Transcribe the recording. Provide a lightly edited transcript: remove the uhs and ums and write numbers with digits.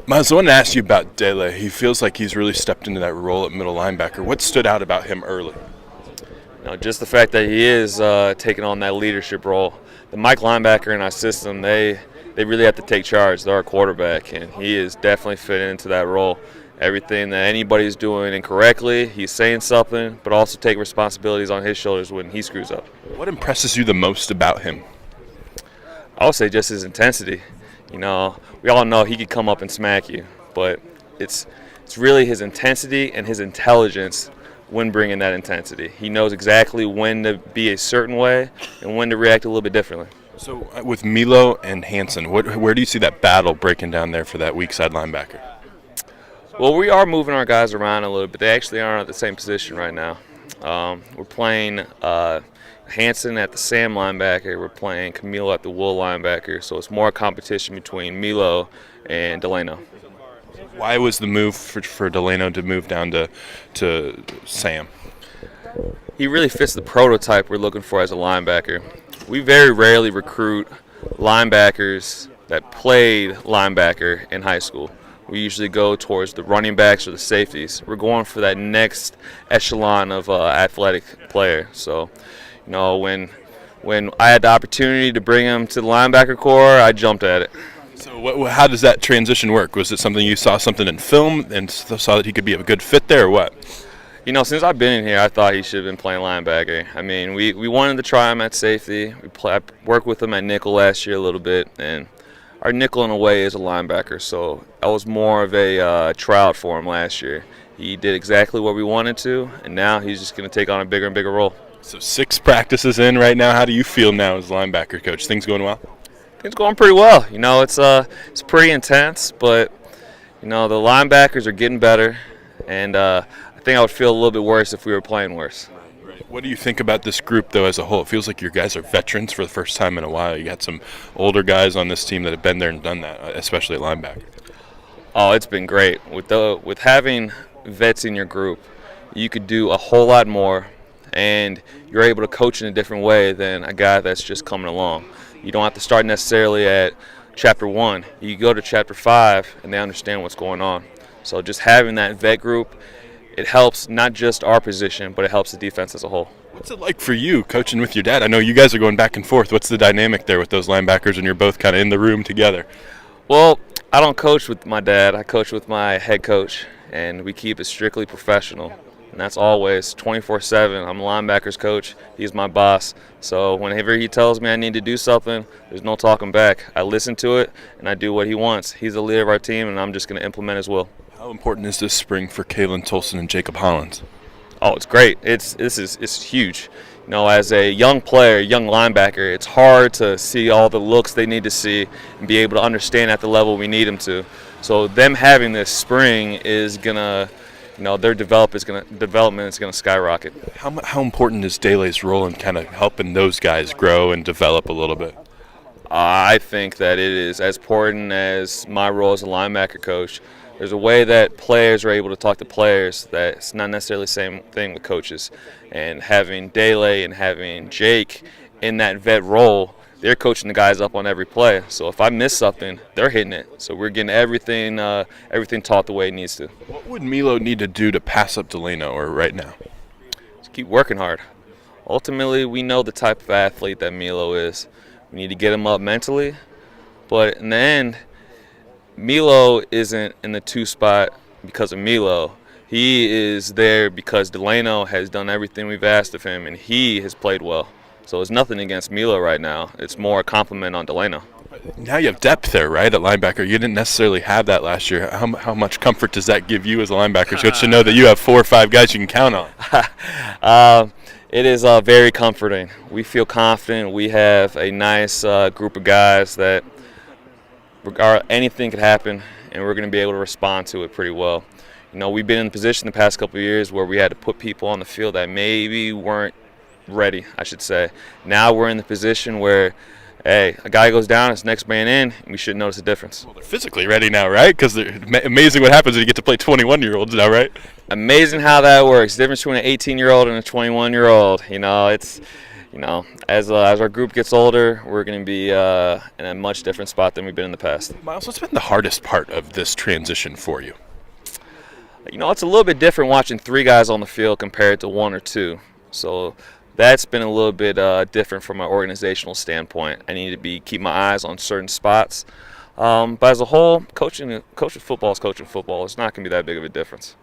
Miles, I wanted to ask you about Dele. He feels like he's really stepped into that role at middle linebacker. What stood out about him early? Just the fact that he is taking on that leadership role. The Mike linebacker in our system, they really have to take charge. They're our quarterback, and he is definitely fitting into that role. Everything that anybody's doing incorrectly, he's saying something, but also take responsibilities on his shoulders when he screws up. What impresses you the most about him? I would say just his intensity. We all know he could come up and smack you, but it's really his intensity and his intelligence when bringing that intensity. He knows exactly when to be a certain way and when to react a little bit differently. So with Milo and Hanson, where do you see that battle breaking down there for that weak side linebacker? Well, we are moving our guys around a little bit. They actually aren't at the same position right now. We're playing Hanson at the Sam linebacker. We're playing Camilo at the Will linebacker. So it's more competition between Milo and Delano. Why was the move for Delano to move down to Sam? He really fits the prototype we're looking for as a linebacker. We very rarely recruit linebackers that played linebacker in high school. We usually go towards the running backs or the safeties. We're going for that next echelon of athletic player. So, when I had the opportunity to bring him to the linebacker corps, I jumped at it. So how does that transition work? Was it something you saw something in film and saw that he could be a good fit there, or what? Since I've been in here, I thought he should have been playing linebacker. I mean, we wanted to try him at safety. I worked with him at nickel last year a little bit, and our nickel in a way is a linebacker, so that was more of a tryout for him last year. He did exactly what we wanted to, and now he's just going to take on a bigger and bigger role. So 6 practices in right now. How do you feel now as linebacker coach? Things going well? Things going pretty well. It's pretty intense, but the linebackers are getting better, and I think I would feel a little bit worse if we were playing worse. What do you think about this group, though, as a whole? It feels like your guys are veterans for the first time in a while. You got some older guys on this team that have been there and done that, especially at linebacker. Oh, it's been great. With having vets in your group, you could do a whole lot more, and you're able to coach in a different way than a guy that's just coming along. You don't have to start necessarily at Chapter 1. You go to Chapter 5, and they understand what's going on. So just having that vet group, it helps not just our position, but it helps the defense as a whole. What's it like for you coaching with your dad? I know you guys are going back and forth. What's the dynamic there with those linebackers and you're both kind of in the room together? Well, I don't coach with my dad. I coach with my head coach, and we keep it strictly professional. And that's always 24/7. I'm a linebackers coach. He's my boss. So whenever he tells me I need to do something, there's no talking back. I listen to it, and I do what he wants. He's the leader of our team, and I'm just going to implement his will. How important is this spring for Kalen Tolson and Jacob Hollins? Oh, it's great. It's huge. As a young player, young linebacker, it's hard to see all the looks they need to see and be able to understand at the level we need them to. So them having this spring is gonna, their development is gonna skyrocket. How important is Dele's role in kind of helping those guys grow and develop a little bit? I think that it is as important as my role as a linebacker coach. There's a way that players are able to talk to players that's not necessarily the same thing with coaches. And having Dele and having Jake in that vet role, they're coaching the guys up on every play. So if I miss something, they're hitting it. So we're getting everything taught the way it needs to. What would Milo need to do to pass up Delano or right now? Just keep working hard. Ultimately, we know the type of athlete that Milo is. We need to get him up mentally. But in the end, Milo isn't in the 2 spot because of Milo. He is there because Delano has done everything we've asked of him, and he has played well. So it's nothing against Milo right now. It's more a compliment on Delano. Now you have depth there, right, at linebacker. You didn't necessarily have that last year. How much comfort does that give you as a linebacker coach to know that you have 4 or 5 guys you can count on? It is very comforting. We feel confident. We have a nice group of guys that anything could happen, and we're going to be able to respond to it pretty well. We've been in the position the past couple of years where we had to put people on the field that maybe weren't ready, I should say. Now we're in the position where, hey, a guy goes down, it's next man in, and we should notice a difference. Well, they're physically ready now, right? Because amazing what happens when you get to play 21-year-olds now, right? Amazing how that works. The difference between an 18-year-old and a 21-year-old. As our group gets older, we're going to be in a much different spot than we've been in the past. Miles, what's been the hardest part of this transition for you? It's a little bit different watching 3 guys on the field compared to 1 or 2. So that's been a little bit different from an organizational standpoint. I need to keep my eyes on certain spots. But as a whole, coaching football is coaching football. It's not going to be that big of a difference.